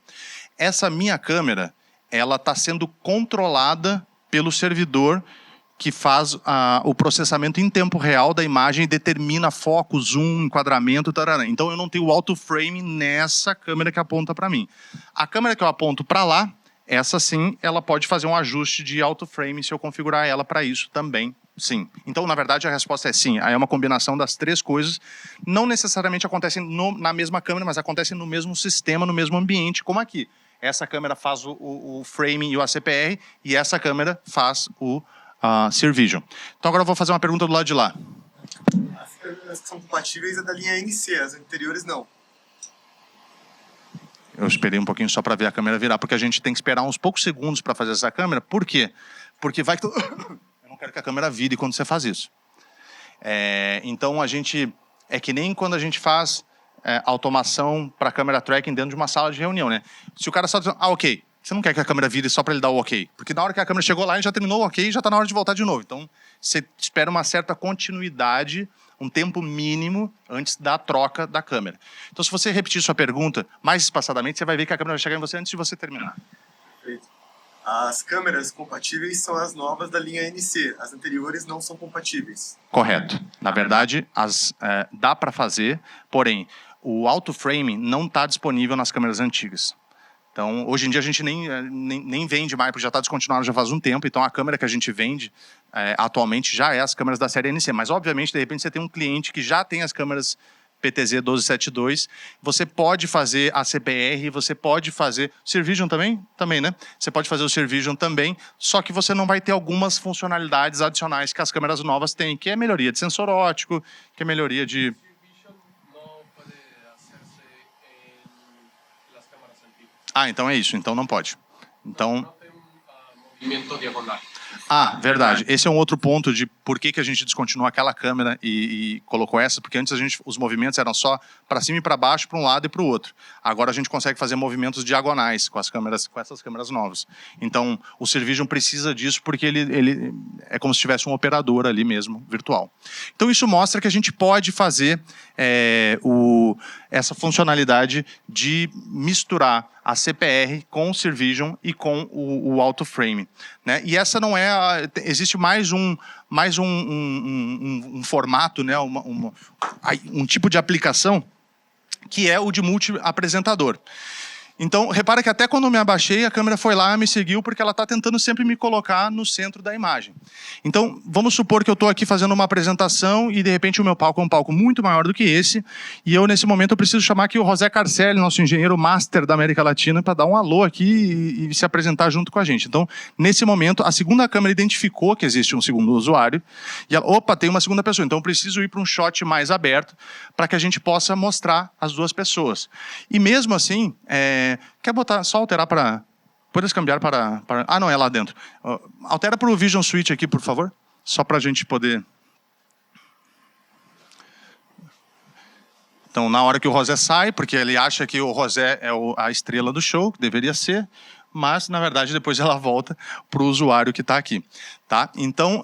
Essa minha câmera, ela está sendo controlada pelo servidor que faz o processamento em tempo real da imagem e determina foco, zoom, enquadramento, tarará. Então eu não tenho o auto-frame nessa câmera que aponta para mim. A câmera que eu aponto para lá, essa sim, ela pode fazer um ajuste de auto-frame se eu configurar ela para isso também, sim. Então, na verdade, a resposta é sim. Aí é uma combinação das 3 coisas. Não necessariamente acontecem na mesma câmera, mas acontecem no mesmo sistema, no mesmo ambiente, como aqui. Essa câmera faz o frame e o ACPR, e essa câmera faz o SurVision. Então, agora eu vou fazer uma pergunta do lado de lá. As câmeras que são compatíveis é da linha NC, as anteriores não. Eu esperei um pouquinho só para ver a câmera virar, porque a gente tem que esperar uns poucos segundos para fazer essa câmera. Por quê? Porque vai que... Eu não quero que a câmera vire quando você faz isso. Então, a gente... É que nem quando a gente faz automação para câmera tracking dentro de uma sala de reunião, né? Se o cara só diz, ok, você não quer que a câmera vire só para ele dar o ok. Porque na hora que a câmera chegou lá, ele já terminou o ok e já está na hora de voltar de novo. Então, você espera uma certa continuidade, um tempo mínimo antes da troca da câmera. Então, se você repetir sua pergunta mais espaçadamente, você vai ver que a câmera vai chegar em você antes de você terminar. Perfeito. As câmeras compatíveis são as novas da linha NC, as anteriores não são compatíveis. Correto. Na verdade, dá para fazer, porém, o auto-framing não está disponível nas câmeras antigas. Então, hoje em dia a gente nem vende mais, porque já está descontinuado já faz um tempo. Então, a câmera que a gente vende atualmente já é as câmeras da série NC. Mas, obviamente, de repente você tem um cliente que já tem as câmeras PTZ 1272. Você pode fazer a CPR, você pode fazer... SurVision também? Também, né? Você pode fazer o SurVision também, só que você não vai ter algumas funcionalidades adicionais que as câmeras novas têm, que é melhoria de sensor óptico, que é melhoria de... Las cámaras antiguas. Então é isso. Então não pode. Então... No tem movimiento diagonal. Ah, verdade. Esse é um outro ponto de por que a gente descontinuou aquela câmera e colocou essa, porque antes os movimentos eram só para cima e para baixo, para um lado e para o outro. Agora a gente consegue fazer movimentos diagonais com essas câmeras novas. Então, o Survision precisa disso porque ele é como se tivesse um operador ali mesmo, virtual. Então, isso mostra que a gente pode fazer essa funcionalidade de misturar a CPR com o Survision e com o AutoFrame, né? E essa não é existe mais um formato, né? Um tipo de aplicação que é o de multi-apresentador. Então, repara que até quando eu me abaixei, a câmera foi lá e me seguiu, porque ela está tentando sempre me colocar no centro da imagem. Então, vamos supor que eu estou aqui fazendo uma apresentação e, de repente, o meu palco é um palco muito maior do que esse, e eu, nesse momento, eu preciso chamar aqui o José Carcelli, nosso engenheiro master da América Latina, para dar um alô aqui e se apresentar junto com a gente. Então, nesse momento, a segunda câmera identificou que existe um segundo usuário, e ela, opa, tem uma segunda pessoa, então eu preciso ir para um shot mais aberto para que a gente possa mostrar as duas pessoas. E mesmo assim, quer botar, só alterar para... Podes cambiar para... Ah, não, é lá dentro. Altera para o Vision Switch aqui, por favor. Só para a gente poder... Então, na hora que o José sai, porque ele acha que o José é a estrela do show, que deveria ser, mas, na verdade, depois ela volta para o usuário que está aqui. Tá? Então...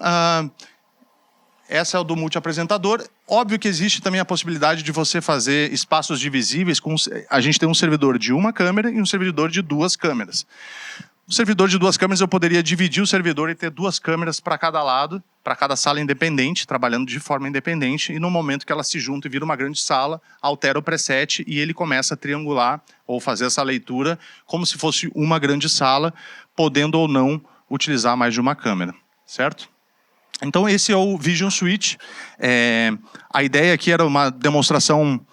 Essa é o do multi-apresentador. Óbvio que existe também a possibilidade de você fazer espaços divisíveis. A gente tem um servidor de uma câmera e um servidor de duas câmeras. O servidor de duas câmeras, eu poderia dividir o servidor e ter duas câmeras para cada lado, para cada sala independente, trabalhando de forma independente, e no momento que elas se juntam e viram uma grande sala, altera o preset e ele começa a triangular ou fazer essa leitura como se fosse uma grande sala, podendo ou não utilizar mais de uma câmera, certo? Então, esse é o Vision Switch. A ideia aqui era uma demonstração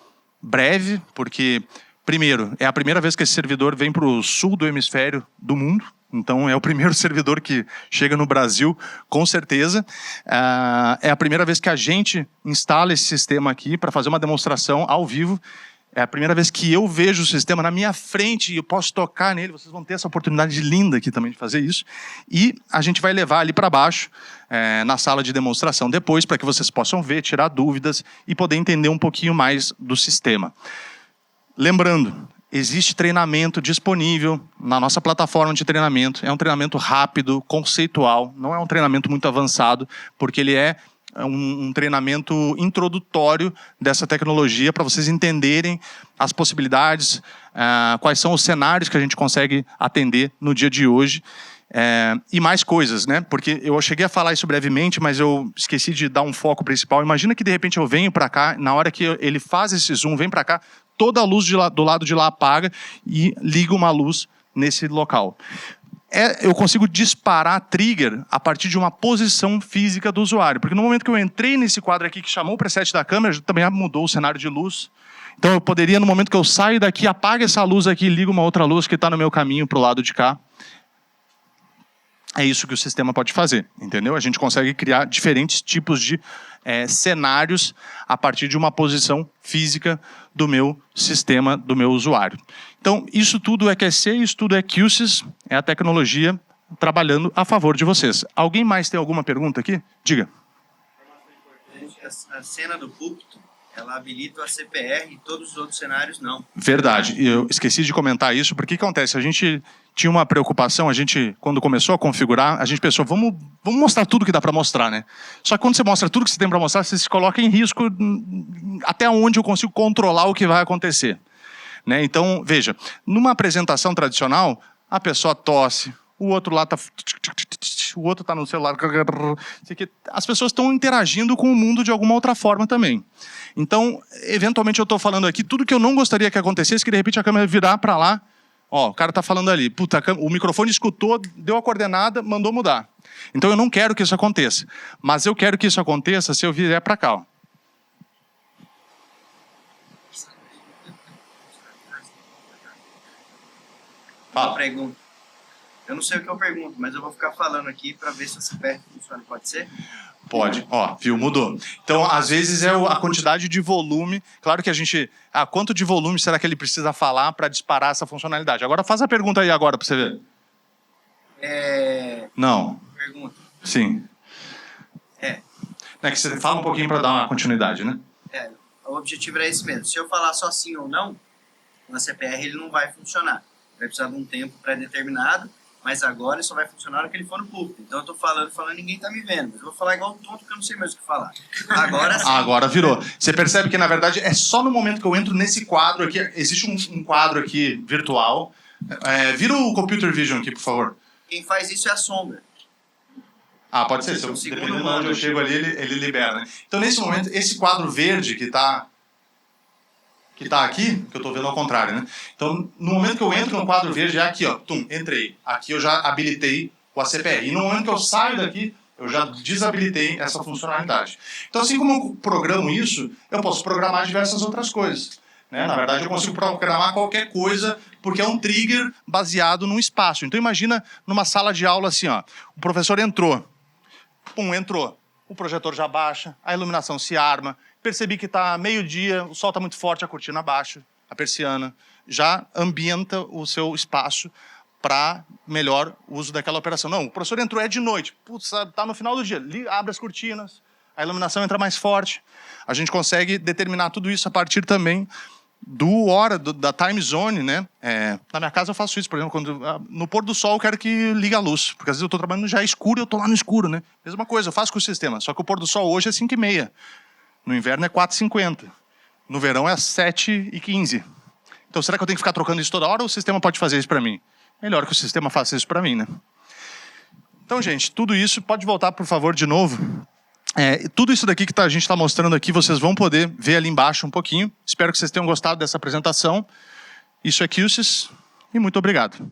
breve, porque, primeiro, é a primeira vez que esse servidor vem para o sul do hemisfério do mundo. Então, é o primeiro servidor que chega no Brasil, com certeza. É a primeira vez que a gente instala esse sistema aqui para fazer uma demonstração ao vivo. É a primeira vez que eu vejo o sistema na minha frente e eu posso tocar nele. Vocês vão ter essa oportunidade linda aqui também de fazer isso. E a gente vai levar ali para baixo, na sala de demonstração depois, para que vocês possam ver, tirar dúvidas e poder entender um pouquinho mais do sistema. Lembrando, existe treinamento disponível na nossa plataforma de treinamento. É um treinamento rápido, conceitual, não é um treinamento muito avançado, porque ele é um treinamento introdutório dessa tecnologia para vocês entenderem as possibilidades, quais são os cenários que a gente consegue atender no dia de hoje, e mais coisas, né? Porque eu cheguei a falar isso brevemente, mas eu esqueci de dar um foco principal. Imagina que de repente eu venho para cá, na hora que ele faz esse zoom, vem para cá, toda a luz do lado de lá apaga e liga uma luz nesse local. Eu consigo disparar trigger a partir de uma posição física do usuário. Porque no momento que eu entrei nesse quadro aqui, que chamou o preset da câmera, também mudou o cenário de luz. Então eu poderia, no momento que eu saio daqui, apaga essa luz aqui e liga uma outra luz que está no meu caminho para o lado de cá. É isso que o sistema pode fazer, entendeu? A gente consegue criar diferentes tipos de cenários a partir de uma posição física do meu sistema, do meu usuário. Então, isso tudo é QC, isso tudo é QSys, é a tecnologia trabalhando a favor de vocês. Alguém mais tem alguma pergunta aqui? Diga. A cena do púlpito, ela habilita a CPR e todos os outros cenários não. Verdade. Eu esqueci de comentar isso, porque o que acontece? A gente tinha uma preocupação, quando começou a configurar, a gente pensou, vamos mostrar tudo que dá para mostrar, né? Só que quando você mostra tudo que você tem para mostrar, você se coloca em risco até onde eu consigo controlar o que vai acontecer. Né? Então, veja, numa apresentação tradicional, a pessoa tosse, o outro lá está... O outro está no celular. As pessoas estão interagindo com o mundo de alguma outra forma também. Então, eventualmente eu estou falando aqui, tudo que eu não gostaria que acontecesse, que de repente a câmera virar para lá, ó, o cara está falando ali, puta, o microfone escutou, deu a coordenada, mandou mudar. Então eu não quero que isso aconteça. Mas eu quero que isso aconteça se eu vier para cá, ó. Uma pergunta. Eu não sei o que eu pergunto, mas eu vou ficar falando aqui para ver se essa CPR funciona. Pode ser? Pode. Ó, viu? Mudou. Então, às vezes é a quantidade de volume. Claro que a gente... quanto de volume será que ele precisa falar para disparar essa funcionalidade? Agora, faz a pergunta aí agora para você ver. É... Não. Pergunta. Sim. É. É que você fala um pouquinho para dar uma continuidade, né? O objetivo era esse mesmo. Se eu falar só sim ou não, na CPR ele não vai funcionar. Vai precisar de um tempo pré-determinado, mas agora ele só vai funcionar na hora que ele for no púlpito. Então eu tô falando, ninguém tá me vendo. Mas eu vou falar igual um tonto, porque eu não sei mais o que falar. Agora sim. Agora virou. Você percebe que, na verdade, é só no momento que eu entro nesse quadro aqui. Existe um quadro aqui virtual. Vira o Computer Vision aqui, por favor. Quem faz isso é a sombra. Ah, pode ser. Dependendo de onde eu chego ali, ele libera, né? Então, nesse momento, esse quadro verde que tá aqui, que eu tô vendo ao contrário, né? Então, no momento que eu entro no quadro verde, é aqui, ó. Entrei. Aqui eu já habilitei o ACPR. E no momento que eu saio daqui, eu já desabilitei essa funcionalidade. Então, assim como eu programo isso, eu posso programar diversas outras coisas. Né? Na verdade, eu consigo programar qualquer coisa, porque é um trigger baseado num espaço. Então, imagina numa sala de aula assim, ó. O professor entrou. Entrou. O projetor já baixa, a iluminação se arma. Percebi que está meio-dia, o sol está muito forte, a cortina baixa, a persiana. Já ambienta o seu espaço para melhor uso daquela operação. Não, o professor entrou, é de noite. Putz, está no final do dia. Abre as cortinas, a iluminação entra mais forte. A gente consegue determinar tudo isso a partir também da time zone, né? Na minha casa eu faço isso, por exemplo, no pôr do sol eu quero que ligue a luz, porque às vezes eu estou trabalhando já escuro e eu estou lá no escuro, né? Mesma coisa, eu faço com o sistema, só que o pôr do sol hoje é 5h30, no inverno é 4h50, no verão é 7h15. Então será que eu tenho que ficar trocando isso toda hora ou o sistema pode fazer isso para mim? Melhor que o sistema faça isso para mim, né? Então, gente, tudo isso, pode voltar, por favor, de novo. Tudo isso daqui que a gente está mostrando aqui, vocês vão poder ver ali embaixo um pouquinho. Espero que vocês tenham gostado dessa apresentação. Isso é QSys e muito obrigado.